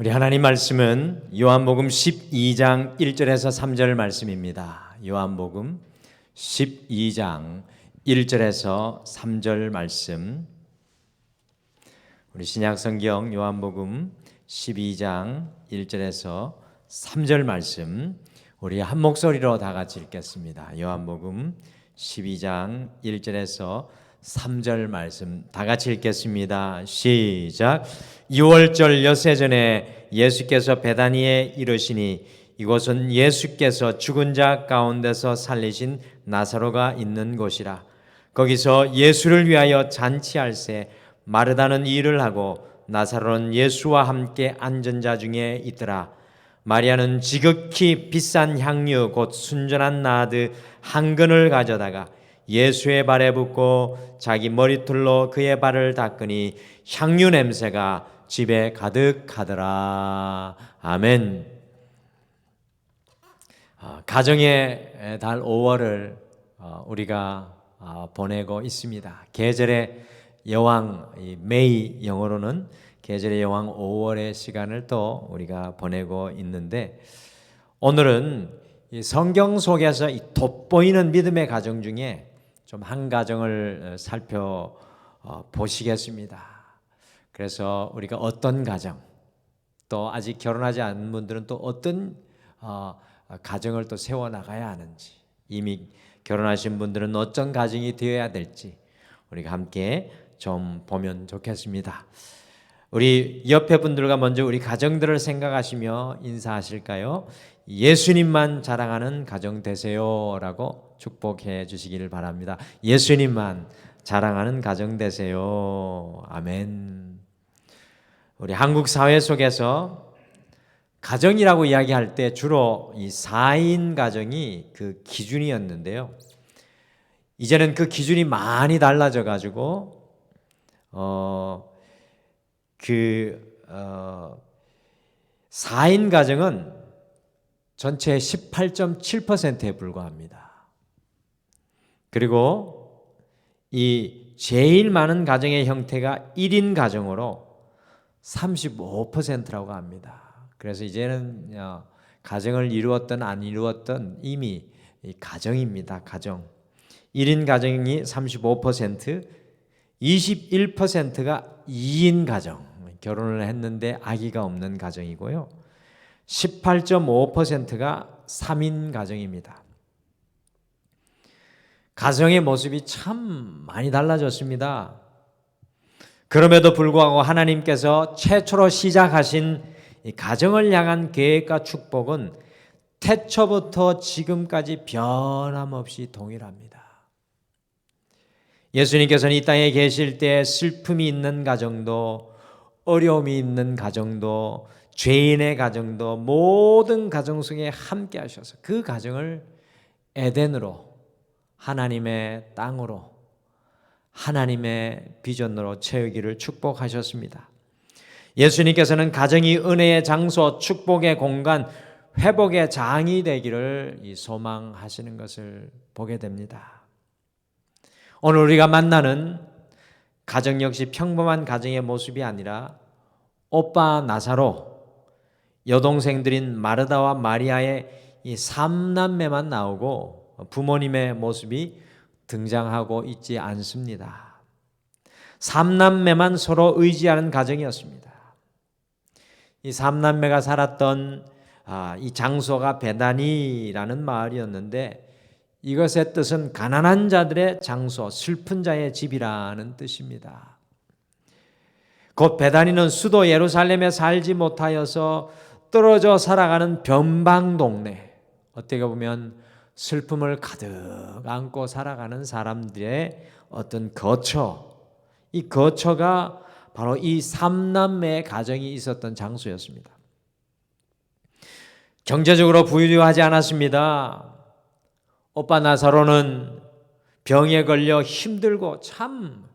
우리 하나님 말씀은 요한복음 12장 1절에서 3절 말씀입니다. 요한복음 12장 1절에서 3절 말씀. 우리 신약성경 요한복음 12장 1절에서 3절 말씀 우리 한 목소리로 다 같이 읽겠습니다. 요한복음 12장 1절에서 3절 말씀 다 같이 읽겠습니다. 시작. 6월절 엿새 전에 예수께서 베다니에 이르시니 이곳은 예수께서 죽은 자 가운데서 살리신 나사로가 있는 곳이라. 거기서 예수를 위하여 잔치할새 마르다는 일을 하고 나사로는 예수와 함께 앉은 자 중에 있더라. 마리아는 지극히 비싼 향유 곧 순전한 나드 한 근을 가져다가 예수의 발에 붓고 자기 머리털로 그의 발을 닦으니 향유 냄새가 집에 가득하더라. 아멘. 가정의 달 5월을 우리가 보내고 있습니다. 계절의 여왕 메이, 영어로는 계절의 여왕 5월의 시간을 또 우리가 보내고 있는데, 오늘은 이 성경 속에서 이 돋보이는 믿음의 가정 중에 좀 한 가정을 살펴보시겠습니다. 그래서 우리가 어떤 가정, 또 아직 결혼하지 않은 분들은 또 어떤 가정을 또 세워나가야 하는지, 이미 결혼하신 분들은 어떤 가정이 되어야 될지 우리가 함께 좀 보면 좋겠습니다. 우리 옆에 분들과 먼저 우리 가정들을 생각하시며 인사하실까요? 예수님만 자랑하는 가정 되세요라고 축복해 주시기를 바랍니다. 예수님만 자랑하는 가정 되세요. 아멘. 우리 한국 사회 속에서 가정이라고 이야기할 때 주로 이 4인 가정이 그 기준이었는데요. 이제는 그 기준이 많이 달라져 가지고 4인 가정은 전체의 18.7%에 불과합니다. 그리고 이 제일 많은 가정의 형태가 1인 가정으로 35%라고 합니다. 그래서 이제는 가정을 이루었든 안 이루었든 이미 가정입니다. 가정. 1인 가정이 35%, 21%가 2인 가정, 결혼을 했는데 아기가 없는 가정이고요. 18.5%가 3인 가정입니다. 가정의 모습이 참 많이 달라졌습니다. 그럼에도 불구하고 하나님께서 최초로 시작하신 이 가정을 향한 계획과 축복은 태초부터 지금까지 변함없이 동일합니다. 예수님께서는 이 땅에 계실 때 슬픔이 있는 가정도, 어려움이 있는 가정도, 죄인의 가정도 모든 가정 속에 함께 하셔서 그 가정을 에덴으로, 하나님의 땅으로, 하나님의 비전으로 채우기를 축복하셨습니다. 예수님께서는 가정이 은혜의 장소, 축복의 공간, 회복의 장이 되기를 소망하시는 것을 보게 됩니다. 오늘 우리가 만나는 가정 역시 평범한 가정의 모습이 아니라 오빠 나사로, 여동생들인 마르다와 마리아의 이 3남매만 나오고 부모님의 모습이 등장하고 있지 않습니다. 3남매만 서로 의지하는 가정이었습니다. 이 3남매가 살았던 이 장소가 베다니라는 마을이었는데, 이것의 뜻은 가난한 자들의 장소, 슬픈 자의 집이라는 뜻입니다. 곧 베다니는 수도 예루살렘에 살지 못하여서 떨어져 살아가는 변방 동네, 어떻게 보면 슬픔을 가득 안고 살아가는 사람들의 어떤 거처, 이 거처가 바로 이 3남매의 가정이 있었던 장소였습니다. 경제적으로 부유하지 않았습니다. 오빠 나사로는 병에 걸려 힘들고 참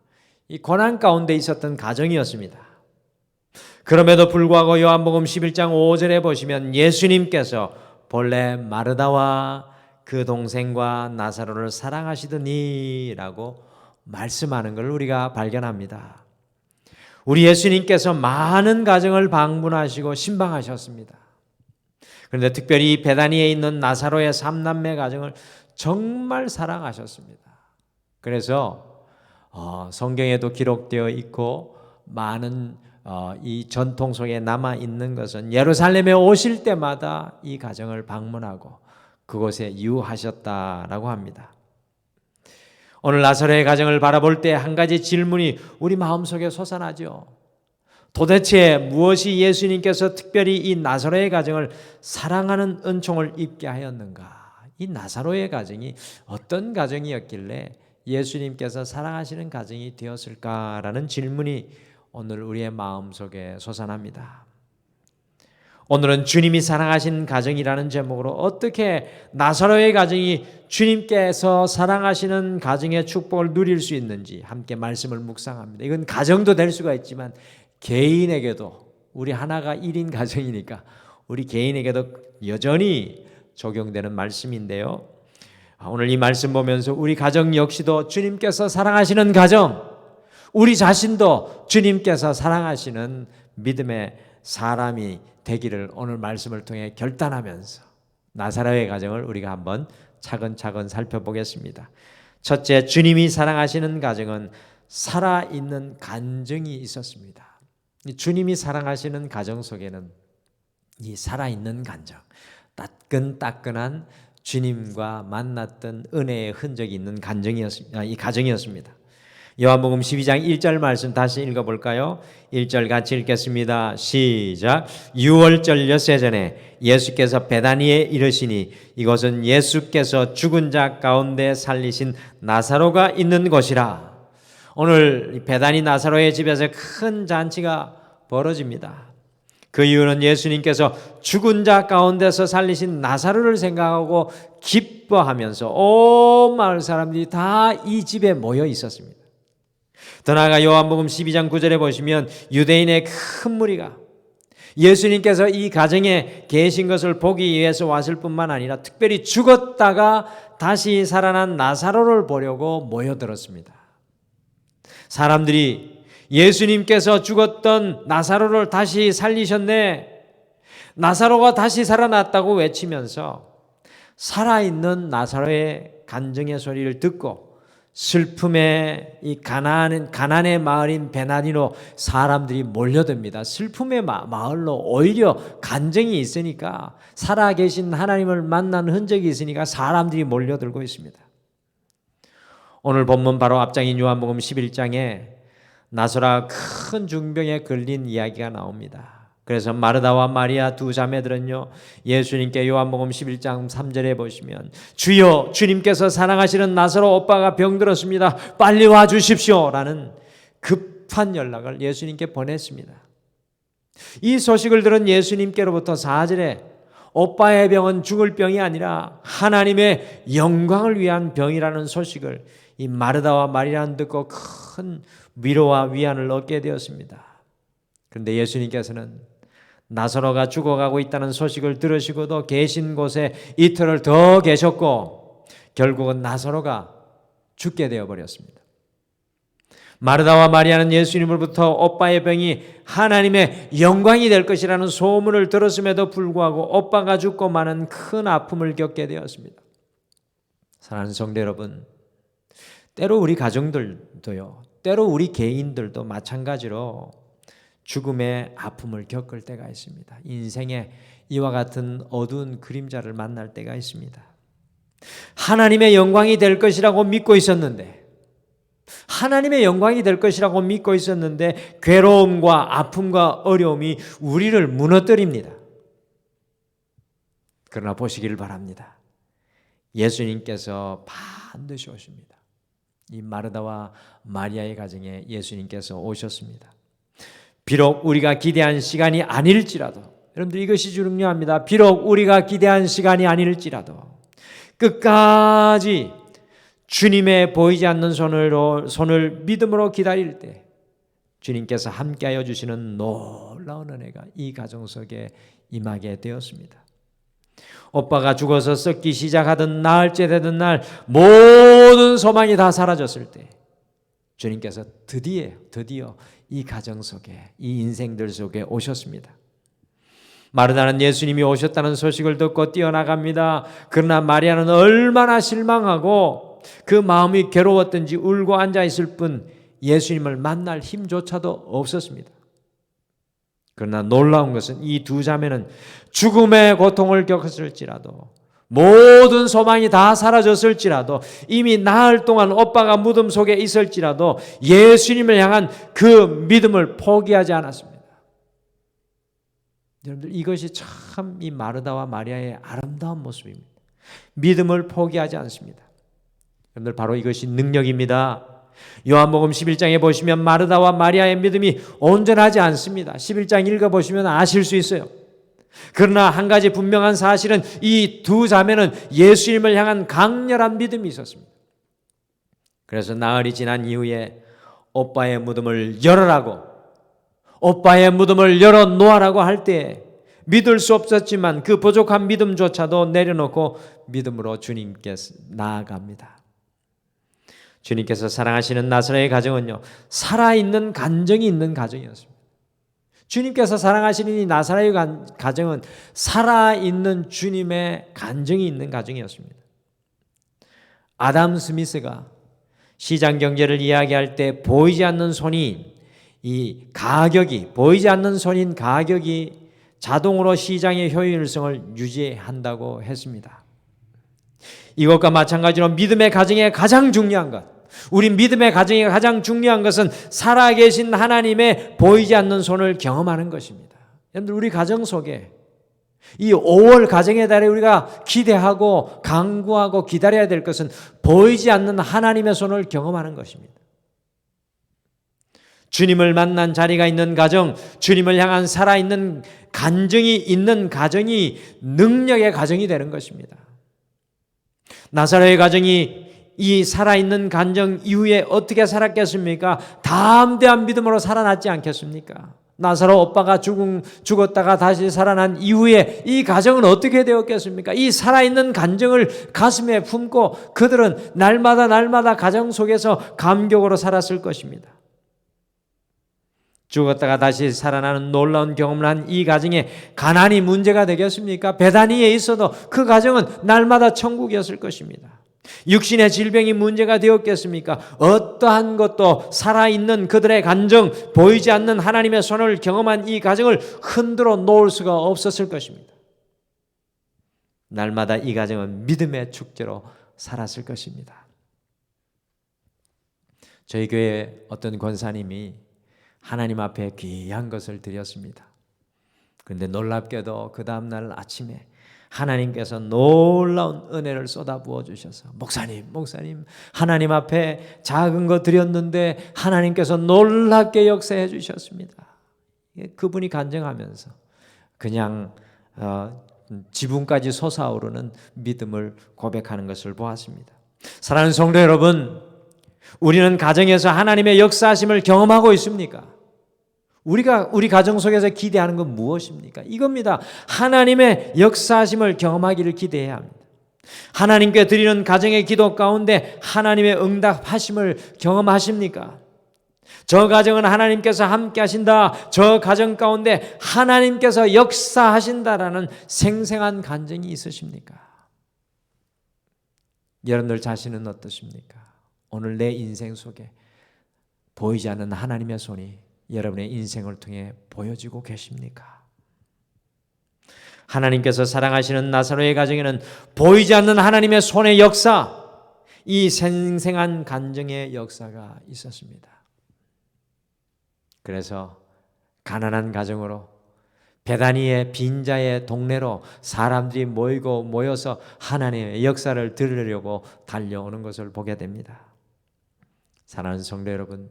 이 고난 가운데 있었던 가정이었습니다. 그럼에도 불구하고 요한복음 11장 5절에 보시면 예수님께서 본래 마르다와 그 동생과 나사로를 사랑하시더니 라고 말씀하는 걸 우리가 발견합니다. 우리 예수님께서 많은 가정을 방문하시고 신방하셨습니다. 그런데 특별히 베다니에 있는 나사로의 3남매 가정을 정말 사랑하셨습니다. 그래서 성경에도 기록되어 있고 많은 이 전통 속에 남아 있는 것은 예루살렘에 오실 때마다 이 가정을 방문하고 그곳에 유하셨다라고 합니다. 오늘 나사로의 가정을 바라볼 때 한 가지 질문이 우리 마음속에 솟아나죠. 도대체 무엇이 예수님께서 특별히 이 나사로의 가정을 사랑하는 은총을 입게 하였는가? 이 나사로의 가정이 어떤 가정이었길래 예수님께서 사랑하시는 가정이 되었을까라는 질문이 오늘 우리의 마음속에 솟아납니다. 오늘은 주님이 사랑하시는 가정이라는 제목으로 어떻게 나사로의 가정이 주님께서 사랑하시는 가정의 축복을 누릴 수 있는지 함께 말씀을 묵상합니다. 이건 가정도 될 수가 있지만 개인에게도 우리 하나가 1인 가정이니까 우리 개인에게도 여전히 적용되는 말씀인데요. 오늘 이 말씀 보면서 우리 가정 역시도 주님께서 사랑하시는 가정, 우리 자신도 주님께서 사랑하시는 믿음의 사람이 되기를 오늘 말씀을 통해 결단하면서 나사로의 가정을 우리가 한번 차근차근 살펴보겠습니다. 첫째, 주님이 사랑하시는 가정은 살아있는 간증이 있었습니다. 주님이 사랑하시는 가정 속에는 이 살아있는 간증, 따끈따끈한 주님과 만났던 은혜의 흔적이 있는 이 가정이었습니다. 요한복음 12장 1절 말씀 다시 읽어볼까요? 1절 같이 읽겠습니다. 시작. 유월절 엿새 전에 예수께서 베다니에 이르시니 이곳은 예수께서 죽은 자 가운데 살리신 나사로가 있는 곳이라. 오늘 베다니 나사로의 집에서 큰 잔치가 벌어집니다. 그 이유는 예수님께서 죽은 자 가운데서 살리신 나사로를 생각하고 기뻐하면서 온 마을 사람들이 다 이 집에 모여 있었습니다. 더 나아가 요한복음 12장 9절에 보시면 유대인의 큰 무리가 예수님께서 이 가정에 계신 것을 보기 위해서 왔을 뿐만 아니라 특별히 죽었다가 다시 살아난 나사로를 보려고 모여들었습니다. 사람들이 예수님께서 죽었던 나사로를 다시 살리셨네, 나사로가 다시 살아났다고 외치면서 살아있는 나사로의 간증의 소리를 듣고 슬픔의 이 가난의 마을인 베나니로 사람들이 몰려듭니다. 슬픔의 마을로 오히려 간증이 있으니까, 살아계신 하나님을 만난 흔적이 있으니까 사람들이 몰려들고 있습니다. 오늘 본문 바로 앞장인 요한복음 11장에 나사로가 큰 중병에 걸린 이야기가 나옵니다. 그래서 마르다와 마리아 두 자매들은요, 예수님께 요한복음 11장 3절에 보시면 주여, 주님께서 사랑하시는 나사로 오빠가 병들었습니다, 빨리 와주십시오 라는 급한 연락을 예수님께 보냈습니다. 이 소식을 들은 예수님께로부터 4절에 오빠의 병은 죽을 병이 아니라 하나님의 영광을 위한 병이라는 소식을 이 마르다와 마리아는 듣고 큰 위로와 위안을 얻게 되었습니다. 그런데 예수님께서는 나사로가 죽어가고 있다는 소식을 들으시고도 계신 곳에 이틀을 더 계셨고 결국은 나사로가 죽게 되어버렸습니다. 마르다와 마리아는 예수님으로부터 오빠의 병이 하나님의 영광이 될 것이라는 소문을 들었음에도 불구하고 오빠가 죽고 많은 큰 아픔을 겪게 되었습니다. 사랑하는 성도 여러분, 때로 우리 가정들도요, 때로 우리 개인들도 마찬가지로 죽음의 아픔을 겪을 때가 있습니다. 인생에 이와 같은 어두운 그림자를 만날 때가 있습니다. 하나님의 영광이 될 것이라고 믿고 있었는데, 괴로움과 아픔과 어려움이 우리를 무너뜨립니다. 그러나 보시기를 바랍니다. 예수님께서 반드시 오십니다. 이 마르다와 마리아의 가정에 예수님께서 오셨습니다. 비록 우리가 기대한 시간이 아닐지라도, 여러분들 이것이 중요합니다. 비록 우리가 기대한 시간이 아닐지라도 끝까지 주님의 보이지 않는 손을 믿음으로 기다릴 때 주님께서 함께하여 주시는 놀라운 은혜가 이 가정 속에 임하게 되었습니다. 오빠가 죽어서 썩기 시작하던 나흘째 되던 날 모든 소망이 다 사라졌을 때 주님께서 드디어 이 가정 속에, 이 인생들 속에 오셨습니다. 마르다는 예수님이 오셨다는 소식을 듣고 뛰어나갑니다. 그러나 마리아는 얼마나 실망하고 그 마음이 괴로웠던지 울고 앉아있을 뿐 예수님을 만날 힘조차도 없었습니다. 그러나 놀라운 것은 이 두 자매는 죽음의 고통을 겪었을지라도, 모든 소망이 다 사라졌을지라도, 이미 나흘 동안 오빠가 무덤 속에 있을지라도 예수님을 향한 그 믿음을 포기하지 않았습니다. 여러분들, 이것이 참 이 마르다와 마리아의 아름다운 모습입니다. 믿음을 포기하지 않습니다. 여러분들, 바로 이것이 능력입니다. 요한복음 11장에 보시면 마르다와 마리아의 믿음이 온전하지 않습니다. 11장 읽어보시면 아실 수 있어요. 그러나 한 가지 분명한 사실은 이 두 자매는 예수님을 향한 강렬한 믿음이 있었습니다. 그래서 나흘이 지난 이후에 오빠의 무덤을 열어라고, 오빠의 무덤을 열어놓으라고 할 때 믿을 수 없었지만 그 부족한 믿음조차도 내려놓고 믿음으로 주님께 나아갑니다. 주님께서 사랑하시는 나사렛의 가정은요, 살아있는 간정이 있는 가정이었습니다. 주님께서 사랑하시는 이 나사렛의 가정은 살아있는 주님의 간정이 있는 가정이었습니다. 아담 스미스가 시장 경제를 이야기할 때 보이지 않는 손이, 이 가격이, 보이지 않는 손인 가격이 자동으로 시장의 효율성을 유지한다고 했습니다. 이것과 마찬가지로 믿음의 가정의 가장 중요한 것, 우리 믿음의 가정의 가장 중요한 것은 살아계신 하나님의 보이지 않는 손을 경험하는 것입니다. 여러분들, 우리 가정 속에 이 5월 가정의 달에 우리가 기대하고 간구하고 기다려야 될 것은 보이지 않는 하나님의 손을 경험하는 것입니다. 주님을 만난 자리가 있는 가정, 주님을 향한 살아있는 간증이 있는 가정이 능력의 가정이 되는 것입니다. 나사렛의 가정이 이 살아있는 간증 이후에 어떻게 살았겠습니까? 담대한 믿음으로 살아났지 않겠습니까? 나사로 오빠가 죽었다가 다시 살아난 이후에 이 가정은 어떻게 되었겠습니까? 이 살아있는 간증을 가슴에 품고 그들은 날마다 가정 속에서 감격으로 살았을 것입니다. 죽었다가 다시 살아나는 놀라운 경험을 한 이 가정에 가난이 문제가 되겠습니까? 베다니에 있어도 그 가정은 날마다 천국이었을 것입니다. 육신의 질병이 문제가 되었겠습니까? 어떠한 것도 살아있는 그들의 간정, 보이지 않는 하나님의 손을 경험한 이 가정을 흔들어 놓을 수가 없었을 것입니다. 날마다 이 가정은 믿음의 축제로 살았을 것입니다. 저희 교회 어떤 권사님이 하나님 앞에 귀한 것을 드렸습니다. 그런데 놀랍게도 그 다음날 아침에 하나님께서 놀라운 은혜를 쏟아부어 주셔서 목사님 하나님 앞에 작은 거 드렸는데 하나님께서 놀랍게 역사해 주셨습니다. 그분이 간증하면서 그냥 지붕까지 솟아오르는 믿음을 고백하는 것을 보았습니다. 사랑하는 성도 여러분, 우리는 가정에서 하나님의 역사하심을 경험하고 있습니까? 우리 가정 속에서 기대하는 건 무엇입니까? 이겁니다. 하나님의 역사하심을 경험하기를 기대해야 합니다. 하나님께 드리는 가정의 기도 가운데 하나님의 응답하심을 경험하십니까? 저 가정은 하나님께서 함께 하신다. 저 가정 가운데 하나님께서 역사하신다라는 생생한 간증이 있으십니까? 여러분들 자신은 어떠십니까? 오늘 내 인생 속에 보이지 않는 하나님의 손이 여러분의 인생을 통해 보여지고 계십니까? 하나님께서 사랑하시는 나사로의 가정에는 보이지 않는 하나님의 손의 역사, 이 생생한 간증의 역사가 있었습니다. 그래서 가난한 가정으로 베다니의 빈자의 동네로 사람들이 모여서 하나님의 역사를 들으려고 달려오는 것을 보게 됩니다. 사랑하는 성도 여러분,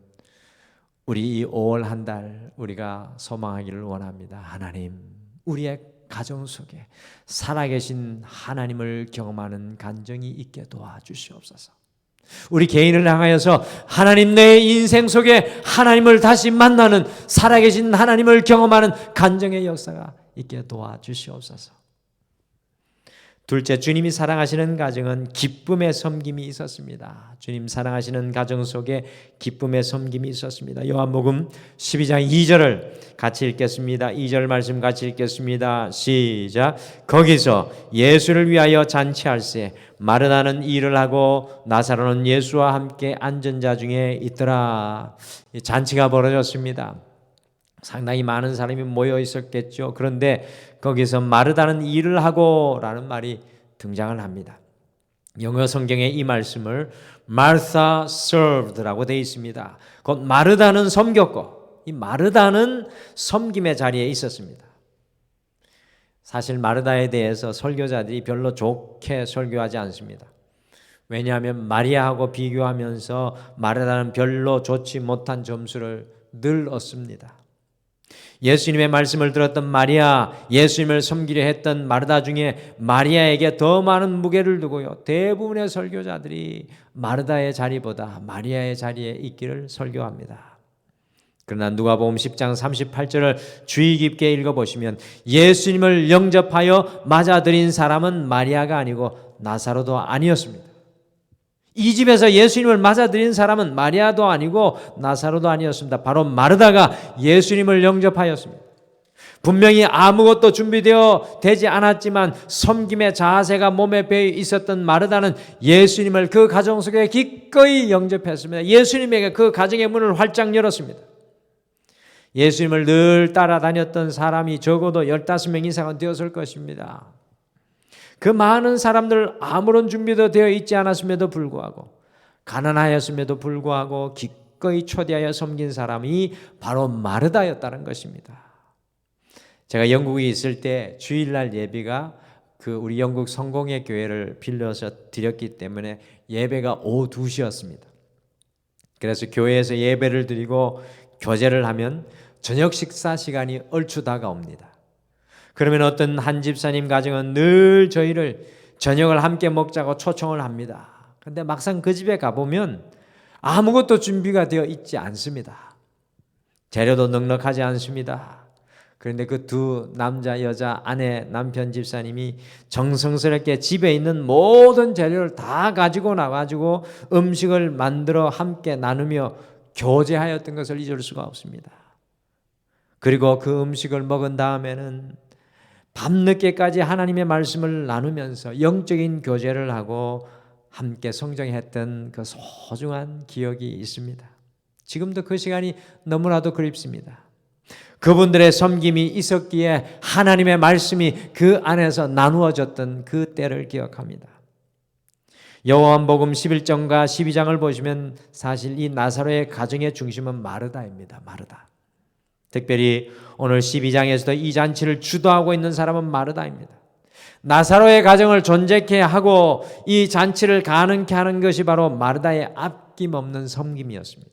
우리 이 5월 한 달 우리가 소망하기를 원합니다. 하나님, 우리의 가정 속에 살아계신 하나님을 경험하는 간증이 있게 도와주시옵소서. 우리 개인을 향하여서 하나님, 내 인생 속에 하나님을 다시 만나는, 살아계신 하나님을 경험하는 간증의 역사가 있게 도와주시옵소서. 둘째, 주님이 사랑하시는 가정은 기쁨의 섬김이 있었습니다. 주님 사랑하시는 가정 속에 기쁨의 섬김이 있었습니다. 요한복음 12장 2절을 같이 읽겠습니다. 2절 말씀 같이 읽겠습니다. 시작. 거기서 예수를 위하여 잔치할세 마르다는 일을 하고 나사로는 예수와 함께 앉은 자 중에 있더라. 잔치가 벌어졌습니다. 상당히 많은 사람이 모여 있었겠죠. 그런데 거기서 마르다는 일을 하고 라는 말이 등장을 합니다. 영어 성경에 이 말씀을 Martha served라고 되어 있습니다. 곧 마르다는 섬겼고, 이 마르다는 섬김의 자리에 있었습니다. 사실 마르다에 대해서 설교자들이 별로 좋게 설교하지 않습니다. 왜냐하면 마리아하고 비교하면서 마르다는 별로 좋지 못한 점수를 늘 얻습니다. 예수님의 말씀을 들었던 마리아, 예수님을 섬기려 했던 마르다 중에 마리아에게 더 많은 무게를 두고요. 대부분의 설교자들이 마르다의 자리보다 마리아의 자리에 있기를 설교합니다. 그러나 누가복음 10장 38절을 주의 깊게 읽어보시면 예수님을 영접하여 맞아들인 사람은 마리아가 아니고 나사로도 아니었습니다. 이 집에서 예수님을 맞아들인 사람은 마리아도 아니고 나사로도 아니었습니다. 바로 마르다가 예수님을 영접하였습니다. 분명히 아무것도 준비되어 되지 않았지만 섬김의 자세가 몸에 배어 있었던 마르다는 예수님을 그 가정 속에 기꺼이 영접했습니다. 예수님에게 그 가정의 문을 활짝 열었습니다. 예수님을 늘 따라다녔던 사람이 적어도 15명 이상은 되었을 것입니다. 그 많은 사람들 아무런 준비도 되어 있지 않았음에도 불구하고 가난하였음에도 불구하고 기꺼이 초대하여 섬긴 사람이 바로 마르다였다는 것입니다. 제가 영국에 있을 때 주일날 예배가 우리 영국 성공회 교회를 빌려서 드렸기 때문에 예배가 오후 2시였습니다. 그래서 교회에서 예배를 드리고 교제를 하면 저녁 식사 시간이 얼추 다가옵니다. 그러면 어떤 한 집사님 가정은 늘 저희를 저녁을 함께 먹자고 초청을 합니다. 그런데 막상 그 집에 가보면 아무것도 준비가 되어 있지 않습니다. 재료도 넉넉하지 않습니다. 그런데 그 두 남자, 여자, 아내, 남편 집사님이 정성스럽게 집에 있는 모든 재료를 다 가지고 나가지고 음식을 만들어 함께 나누며 교제하였던 것을 잊을 수가 없습니다. 그리고 그 음식을 먹은 다음에는 밤늦게까지 하나님의 말씀을 나누면서 영적인 교제를 하고 함께 성장했던 그 소중한 기억이 있습니다. 지금도 그 시간이 너무나도 그립습니다. 그분들의 섬김이 있었기에 하나님의 말씀이 그 안에서 나누어졌던 그 때를 기억합니다. 요한복음 11장과 12장을 보시면 사실 이 나사로의 가정의 중심은 마르다입니다. 마르다. 특별히 오늘 12장에서도 이 잔치를 주도하고 있는 사람은 마르다입니다. 나사로의 가정을 존재케 하고 이 잔치를 가능케 하는 것이 바로 마르다의 아낌없는 섬김이었습니다.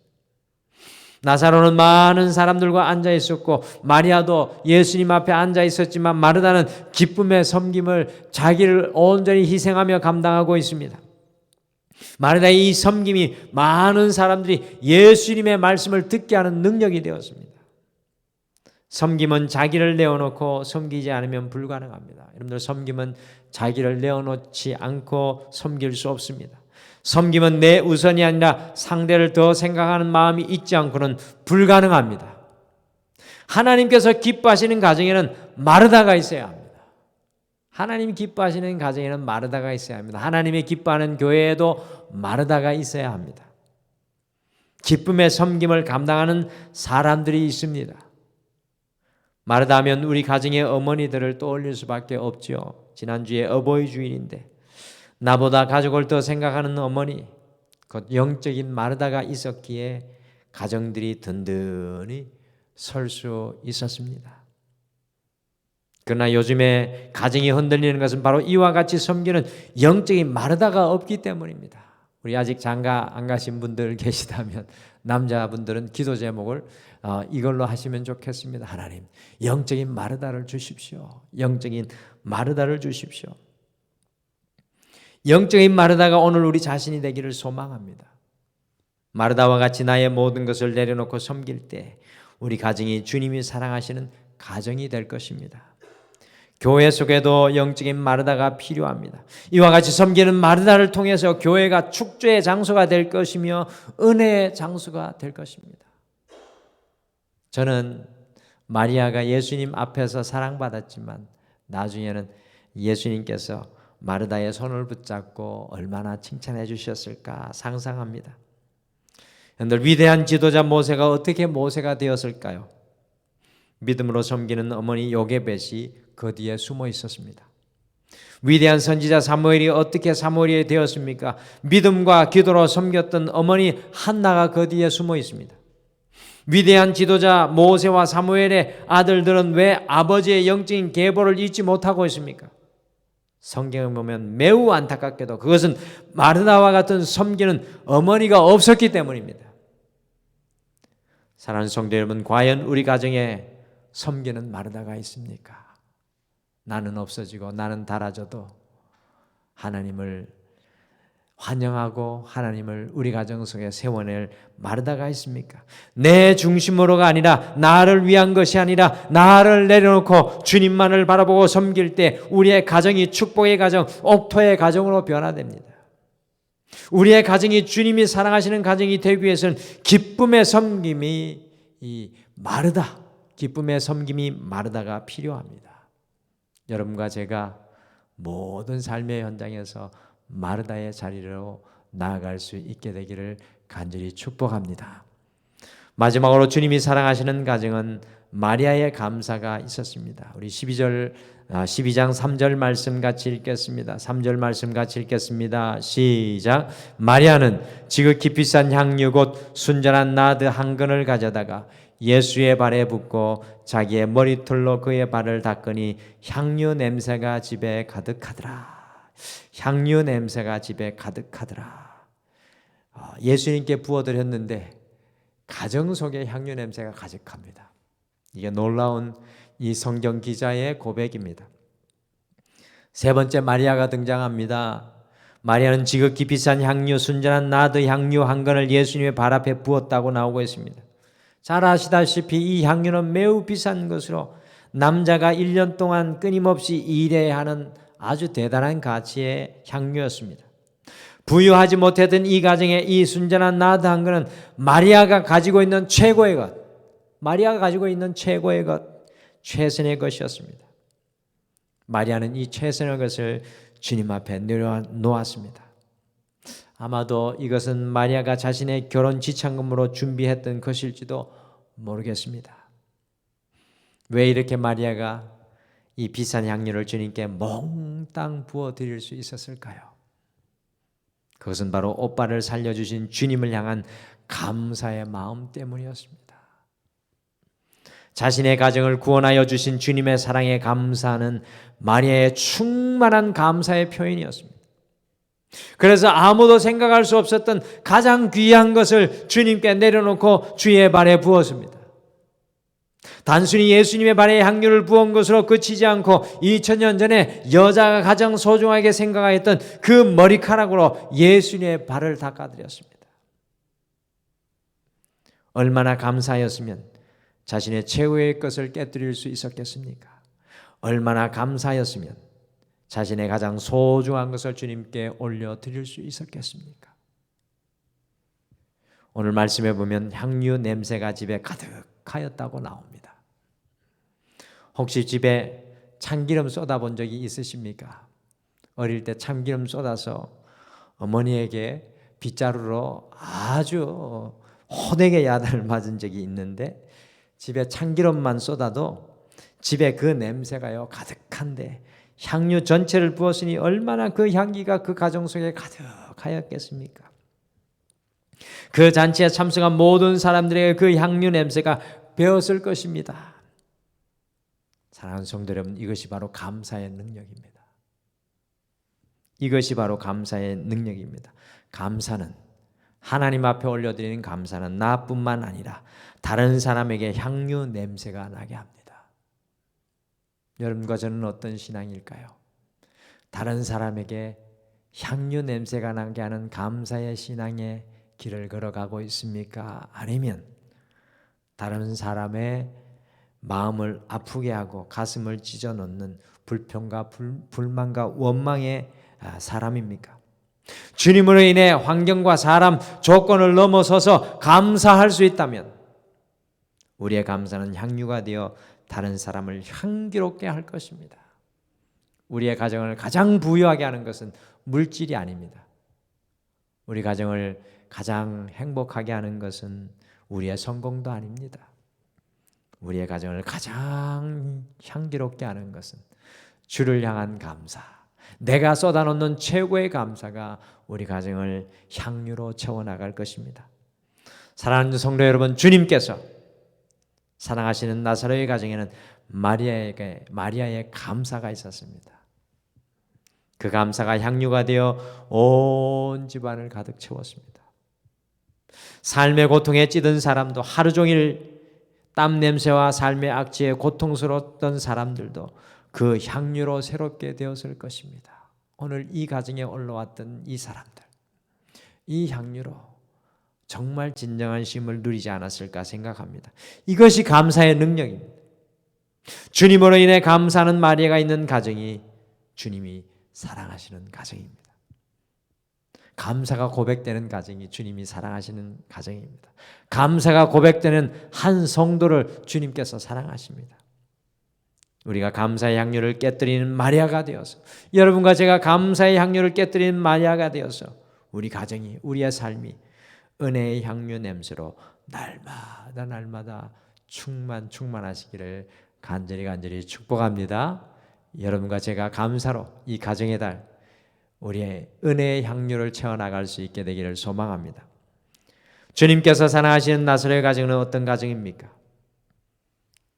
나사로는 많은 사람들과 앉아 있었고 마리아도 예수님 앞에 앉아 있었지만 마르다는 기쁨의 섬김을 자기를 온전히 희생하며 감당하고 있습니다. 마르다의 이 섬김이 많은 사람들이 예수님의 말씀을 듣게 하는 능력이 되었습니다. 섬김은 자기를 내어놓고 섬기지 않으면 불가능합니다. 여러분들, 섬김은 자기를 내어놓지 않고 섬길 수 없습니다. 섬김은 내 우선이 아니라 상대를 더 생각하는 마음이 있지 않고는 불가능합니다. 하나님께서 기뻐하시는 가정에는 마르다가 있어야 합니다. 하나님 기뻐하시는 가정에는 마르다가 있어야 합니다. 하나님이 기뻐하는 교회에도 마르다가 있어야 합니다. 기쁨의 섬김을 감당하는 사람들이 있습니다. 마르다 하면 우리 가정의 어머니들을 떠올릴 수밖에 없죠. 지난주에 어버이 주일인데 나보다 가족을 더 생각하는 어머니, 곧 영적인 마르다가 있었기에 가정들이 든든히 설 수 있었습니다. 그러나 요즘에 가정이 흔들리는 것은 바로 이와 같이 섬기는 영적인 마르다가 없기 때문입니다. 우리 아직 장가 안 가신 분들 계시다면 남자분들은 기도 제목을 이걸로 하시면 좋겠습니다. 하나님, 영적인 마르다를 주십시오. 영적인 마르다를 주십시오. 영적인 마르다가 오늘 우리 자신이 되기를 소망합니다. 마르다와 같이 나의 모든 것을 내려놓고 섬길 때 우리 가정이 주님이 사랑하시는 가정이 될 것입니다. 교회 속에도 영적인 마르다가 필요합니다. 이와 같이 섬기는 마르다를 통해서 교회가 축제의 장소가 될 것이며 은혜의 장소가 될 것입니다. 저는 마리아가 예수님 앞에서 사랑받았지만 나중에는 예수님께서 마르다의 손을 붙잡고 얼마나 칭찬해 주셨을까 상상합니다. 여러분들, 위대한 지도자 모세가 어떻게 모세가 되었을까요? 믿음으로 섬기는 어머니 요게벳이 그 뒤에 숨어 있었습니다. 위대한 선지자 사무엘이 어떻게 사무엘이 되었습니까? 믿음과 기도로 섬겼던 어머니 한나가 그 뒤에 숨어 있습니다. 위대한 지도자 모세와 사무엘의 아들들은 왜 아버지의 영적인 계보를 잊지 못하고 있습니까? 성경을 보면 매우 안타깝게도 그것은 마르다와 같은 섬기는 어머니가 없었기 때문입니다. 사랑하는 성도 여러분, 과연 우리 가정에 섬기는 마르다가 있습니까? 나는 없어지고 나는 닳아져도 하나님을 환영하고 하나님을 우리 가정 속에 세워낼 마르다가 있습니까? 내 중심으로가 아니라, 나를 위한 것이 아니라 나를 내려놓고 주님만을 바라보고 섬길 때 우리의 가정이 축복의 가정, 옥토의 가정으로 변화됩니다. 우리의 가정이 주님이 사랑하시는 가정이 되기 위해서는 기쁨의 섬김이 기쁨의 섬김이 마르다가 필요합니다. 여러분과 제가 모든 삶의 현장에서 마르다의 자리로 나아갈 수 있게 되기를 간절히 축복합니다. 마지막으로 주님이 사랑하시는 가정은 마리아의 감사가 있었습니다. 우리 12장 3절 말씀 같이 읽겠습니다. 3절 말씀 같이 읽겠습니다. 시작. 마리아는 지극히 비싼 향유 곧 순전한 나드 한 근을 가져다가 예수의 발에 붓고 자기의 머리털로 그의 발을 닦으니 향유 냄새가 집에 가득하더라. 향유 냄새가 집에 가득하더라. 예수님께 부어드렸는데 가정 속에 향유 냄새가 가득합니다. 이게 놀라운 이 성경 기자의 고백입니다. 세 번째, 마리아가 등장합니다. 마리아는 지극히 비싼 향유, 순전한 나드 향유 한 근을 예수님의 발 앞에 부었다고 나오고 있습니다. 잘 아시다시피 이 향유는 매우 비싼 것으로 남자가 1년 동안 끊임없이 일해야 하는 아주 대단한 가치의 향유였습니다. 부유하지 못했던 이 가정에 이 순전한 나드 한 근은 마리아가 가지고 있는 최고의 것, 최선의 것이었습니다. 마리아는 이 최선의 것을 주님 앞에 내려놓았습니다. 아마도 이것은 마리아가 자신의 결혼 지참금으로 준비했던 것일지도 모르겠습니다. 왜 이렇게 마리아가 이 비싼 향유를 주님께 몽땅 부어드릴 수 있었을까요? 그것은 바로 오빠를 살려주신 주님을 향한 감사의 마음 때문이었습니다. 자신의 가정을 구원하여 주신 주님의 사랑에 감사하는 마리아의 충만한 감사의 표현이었습니다. 그래서 아무도 생각할 수 없었던 가장 귀한 것을 주님께 내려놓고 주의 발에 부었습니다. 단순히 예수님의 발에 향유를 부은 것으로 그치지 않고 2000년 전에 여자가 가장 소중하게 생각했던 그 머리카락으로 예수님의 발을 닦아드렸습니다. 얼마나 감사하였으면 자신의 최후의 것을 깨뜨릴 수 있었겠습니까? 얼마나 감사하였으면 자신의 가장 소중한 것을 주님께 올려드릴 수 있었겠습니까? 오늘 말씀해 보면 향유 냄새가 집에 가득하였다고 나옵니다. 혹시 집에 참기름 쏟아본 적이 있으십니까? 어릴 때 참기름 쏟아서 어머니에게 빗자루로 아주 호되게 야단을 맞은 적이 있는데, 집에 참기름만 쏟아도 집에 그 냄새가요 가득한데 향유 전체를 부었으니 얼마나 그 향기가 그 가정 속에 가득하였겠습니까? 그 잔치에 참석한 모든 사람들에게 그 향유 냄새가 배었을 것입니다. 사랑하는 성도 여러분, 이것이 바로 감사의 능력입니다. 이것이 바로 감사의 능력입니다. 감사는, 하나님 앞에 올려드리는 감사는 나뿐만 아니라 다른 사람에게 향유 냄새가 나게 합니다. 여러분과 저는 어떤 신앙일까요? 다른 사람에게 향유 냄새가 나게 하는 감사의 신앙의 길을 걸어가고 있습니까? 아니면 다른 사람의 마음을 아프게 하고 가슴을 찢어놓는 불평과 불만과 원망의 사람입니까? 주님으로 인해 환경과 사람, 조건을 넘어서서 감사할 수 있다면 우리의 감사는 향유가 되어 다른 사람을 향기롭게 할 것입니다. 우리의 가정을 가장 부유하게 하는 것은 물질이 아닙니다. 우리 가정을 가장 행복하게 하는 것은 우리의 성공도 아닙니다. 우리의 가정을 가장 향기롭게 하는 것은 주를 향한 감사, 내가 쏟아놓는 최고의 감사가 우리 가정을 향유로 채워나갈 것입니다. 사랑하는 성도 여러분, 주님께서 사랑하시는 나사로의 가정에는 마리아의 감사가 있었습니다. 그 감사가 향유가 되어 온 집안을 가득 채웠습니다. 삶의 고통에 찌든 사람도, 하루 종일 땀 냄새와 삶의 악취에 고통스러웠던 사람들도 그 향유로 새롭게 되었을 것입니다. 오늘 이 가정에 올라왔던 이 사람들, 이 향유로 정말 진정한 쉼을 누리지 않았을까 생각합니다. 이것이 감사의 능력입니다. 주님으로 인해 감사하는 마리아가 있는 가정이 주님이 사랑하시는 가정입니다. 감사가 고백되는 가정이 주님이 사랑하시는 가정입니다. 감사가 고백되는 한 성도를 주님께서 사랑하십니다. 우리가 감사의 향유를 깨뜨리는 마리아가 되어서, 여러분과 제가 감사의 향유를 깨뜨리는 마리아가 되어서 우리 가정이, 우리의 삶이 은혜의 향유 냄새로 날마다 충만하시기를 간절히 축복합니다. 여러분과 제가 감사로 이 가정의 달, 우리의 은혜의 향유를 채워나갈 수 있게 되기를 소망합니다. 주님께서 사랑하시는 나사로의 가정은 어떤 가정입니까?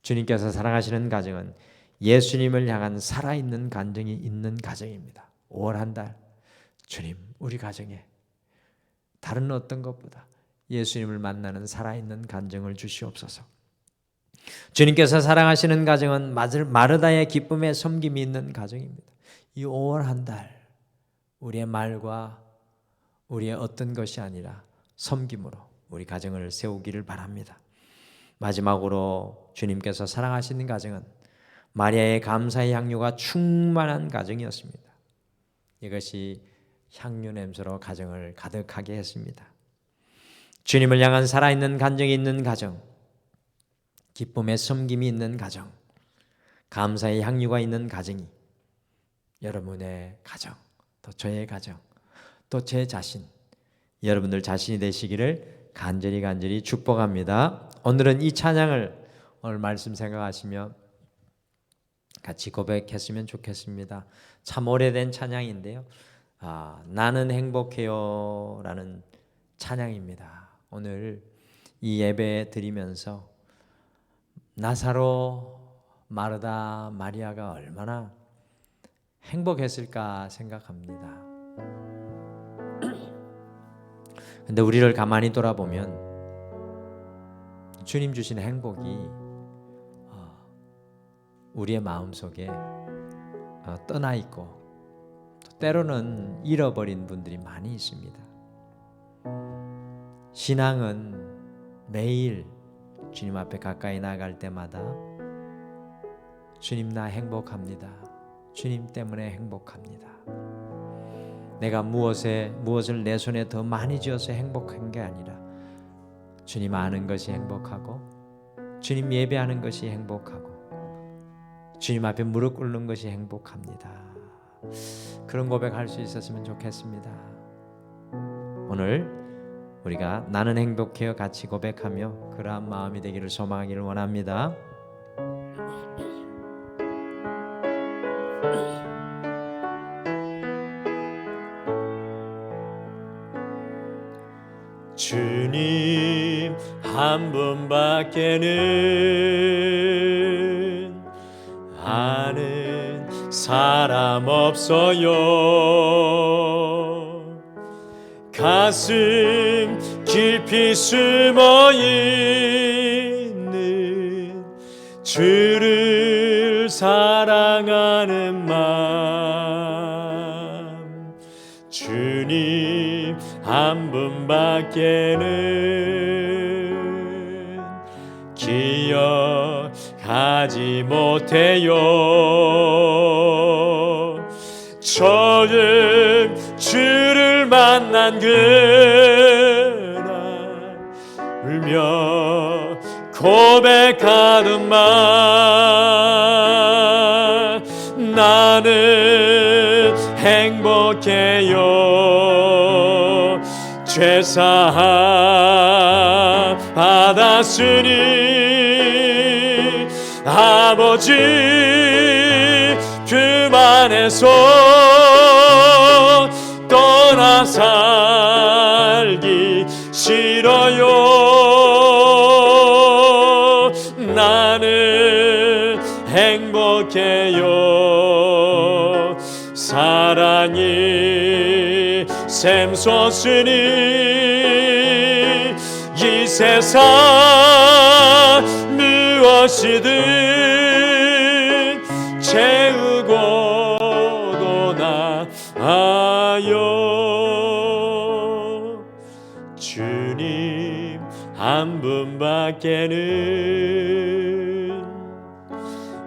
주님께서 사랑하시는 가정은 예수님을 향한 살아있는 간증이 있는 가정입니다. 5월 한 달 주님, 우리 가정에 다른 어떤 것보다 예수님을 만나는 살아있는 간증을 주시옵소서. 주님께서 사랑하시는 가정은 마르다의 기쁨에 섬김이 있는 가정입니다. 이 5월 한 달 우리의 말과 우리의 어떤 것이 아니라 섬김으로 우리 가정을 세우기를 바랍니다. 마지막으로 주님께서 사랑하시는 가정은 마리아의 감사의 향유가 충만한 가정이었습니다. 이것이 향유 냄새로 가정을 가득하게 했습니다. 주님을 향한 살아있는 간증이 있는 가정, 기쁨의 섬김이 있는 가정, 감사의 향유가 있는 가정이 여러분의 가정, 또 저의 가정, 또 제 자신, 여러분들 자신이 되시기를 간절히 축복합니다. 오늘은 이 찬양을 오늘 말씀 생각하시며 같이 고백했으면 좋겠습니다. 참 오래된 찬양인데요. 나는 행복해요 라는 찬양입니다. 오늘 이 예배 드리면서 나사로, 마르다, 마리아가 얼마나 행복했을까 생각합니다. 근데 우리를 가만히 돌아보면 주님 주신 행복이 우리의 마음속에 떠나 있고 때로는 잃어버린 분들이 많이 있습니다. 신앙은 매일 주님 앞에 가까이 나아갈 때마다 주님, 나 행복합니다. 주님 때문에 행복합니다. 내가 무엇을 내 손에 더 많이 쥐어서 행복한 게 아니라 주님 아는 것이 행복하고, 주님 예배하는 것이 행복하고, 주님 앞에 무릎 꿇는 것이 행복합니다. 그런 고백할 수 있었으면 좋겠습니다. 오늘 우리가 나는 행복해요 같이 고백하며 그러한 마음이 되기를 소망하기를 원합니다. 주님 한 분밖에는 아는 사람 없어요. 가슴 깊이 숨어있는 주를 사랑하는 마음, 주님 한 분밖에는 기억하지 못해요. 처음 주를 만난 그날 울며 고백하던 말 나는 행복해요. 죄사함 받았으니 아버지 그만해서 떠나 살기 싫어요. 나는 행복해요. 사랑이 샘솟으니 이 세상 무엇이든 채우고도 나아요. 주님 한 분밖에는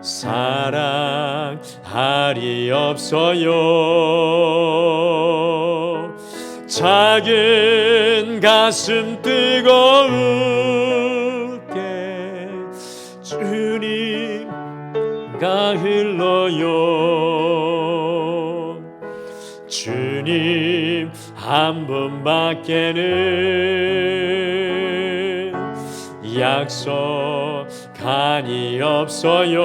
사랑할이 없어요. 작은 가슴 뜨거울게 주님가 흘러요. 주님 한 분밖에는 약속한이 없어요.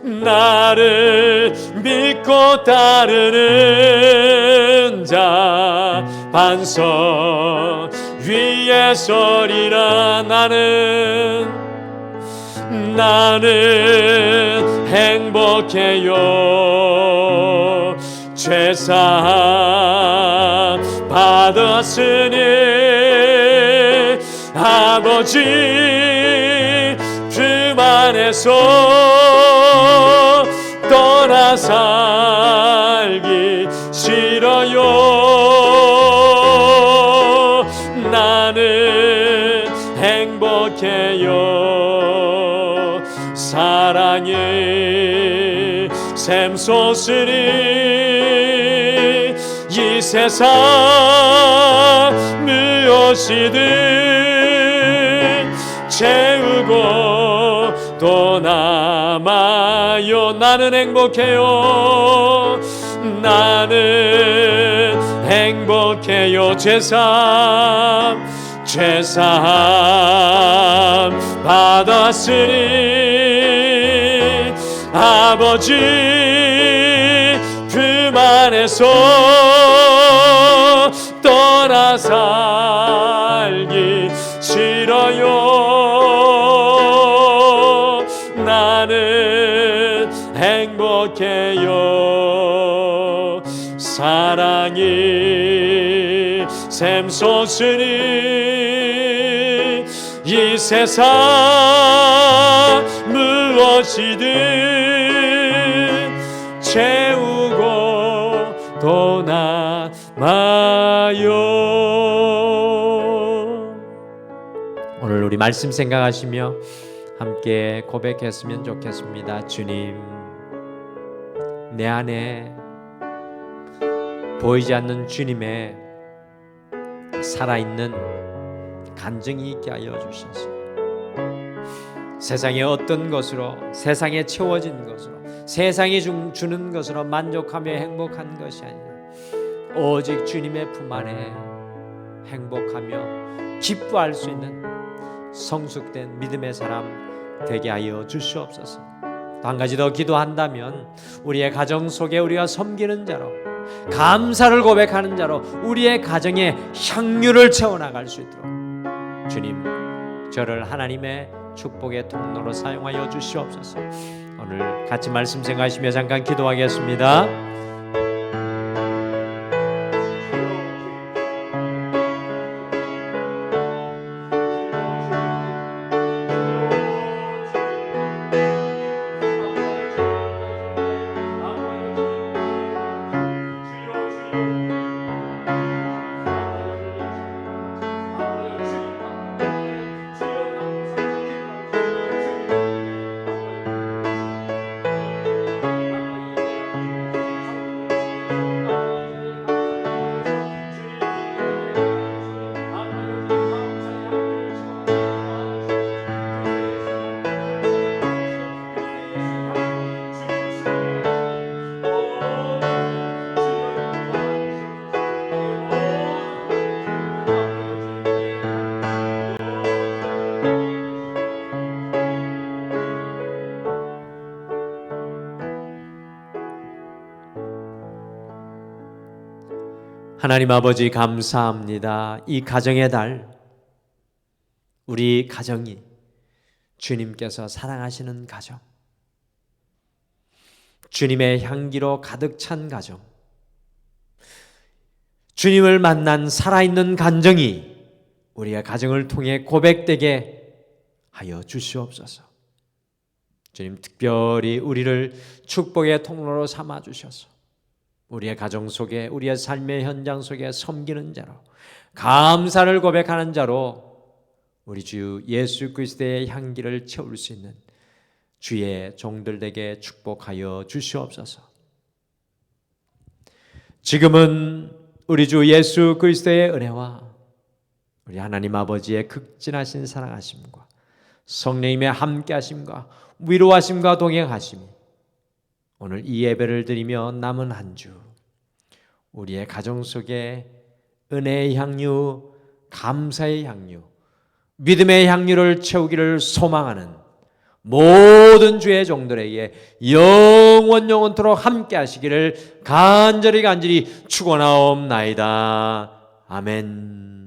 나를 믿고 따르는 자 반석 위에 서리라. 나는 행복해요. 죄사함 받았으니 아버지 그만해서 떠나 살기 싫어요. 나는 행복해요. 사랑이 샘솟으니 이 세상 무엇이든 채우고 또 남아요. 나는 행복해요. 나는 행복해요. 죄사함 받았으니 아버지 그만해서 떠나 살기 싫어요. 나는 행복해요. 사랑이 샘솟으니 이 세상 무엇이든 채우고 또 남아요. 오늘 우리 말씀 생각하시며 함께 고백했으면 좋겠습니다. 주님, 내 안에 보이지 않는 주님의 살아있는 간증이 있게 하여 주셔서 세상의 어떤 것으로, 세상에 채워진 것으로, 세상이 주는 것으로 만족하며 행복한 것이 아니라 오직 주님의 품 안에 행복하며 기뻐할 수 있는 성숙된 믿음의 사람 되게 하여 주시옵소서. 또 한 가지 더 기도한다면 우리의 가정 속에 우리가 섬기는 자로, 감사를 고백하는 자로 우리의 가정에 향유를 채워나갈 수 있도록 주님, 저를 하나님의 축복의 통로로 사용하여 주시옵소서. 오늘 같이 말씀 생각하시며 잠깐 기도하겠습니다. 하나님 아버지 감사합니다. 이 가정의 달, 우리 가정이 주님께서 사랑하시는 가정, 주님의 향기로 가득 찬 가정, 주님을 만난 살아있는 간정이 우리의 가정을 통해 고백되게 하여 주시옵소서. 주님, 특별히 우리를 축복의 통로로 삼아 주셔서 우리의 가정 속에, 우리의 삶의 현장 속에 섬기는 자로, 감사를 고백하는 자로 우리 주 예수 그리스도의 향기를 채울 수 있는 주의 종들에게 축복하여 주시옵소서. 지금은 우리 주 예수 그리스도의 은혜와 우리 하나님 아버지의 극진하신 사랑하심과 성령님의 함께하심과 위로하심과 동행하심이 오늘 이 예배를 드리며 남은 한 주 우리의 가정 속에 은혜의 향유, 감사의 향유, 믿음의 향유를 채우기를 소망하는 모든 주의 종들에게 영원토록 함께 하시기를 간절히 축원하옵나이다. 아멘.